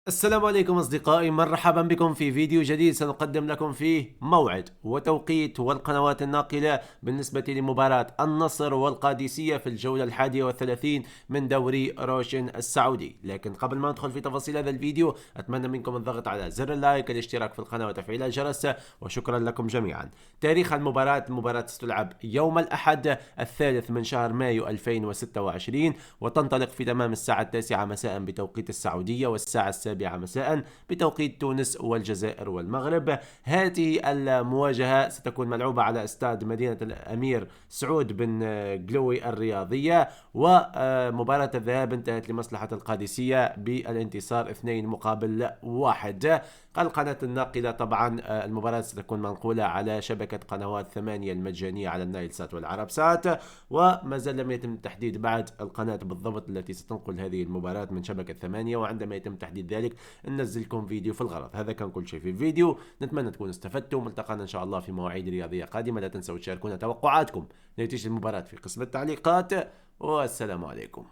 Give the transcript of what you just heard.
السلام عليكم أصدقائي، مرحبا بكم في فيديو جديد سنقدم لكم فيه موعد وتوقيت والقنوات الناقلة بالنسبة لمباراة النصر والقادسية في الجولة 31 من دوري روشن السعودي. لكن قبل ما ندخل في تفاصيل هذا الفيديو أتمنى منكم الضغط على زر اللايك، الاشتراك في القناة وتفعيل الجرس، وشكرا لكم جميعا. تاريخ المباراة ستلعب يوم الأحد 3 من شهر مايو 2026، وتنطلق في تمام الساعة 9 مساء بتوقيت السعودية والساعة 7 مساء بتوقيت تونس والجزائر والمغرب. هذه المواجهة ستكون ملعوبة على استاد مدينة الأمير سعود بن قلوي الرياضية، ومباراة الذهاب انتهت لمصلحة القادسية بالانتصار 2-1. القناة الناقلة طبعا المباراة ستكون منقولة على شبكة قنوات 8 المجانية على النايل سات والعرب سات، وما زال لم يتم تحديد بعد القناة بالضبط التي ستنقل هذه المباراة من شبكة 8، وعندما يتم تحديد ذلك ننزلكم فيديو في الغرض. هذا كان كل شيء في الفيديو، نتمنى تكونوا استفدتم. التقانا إن شاء الله في مواعيد رياضية قادمة. لا تنسوا تشاركونا توقعاتكم نتيجة المباراة في قسم التعليقات، والسلام عليكم.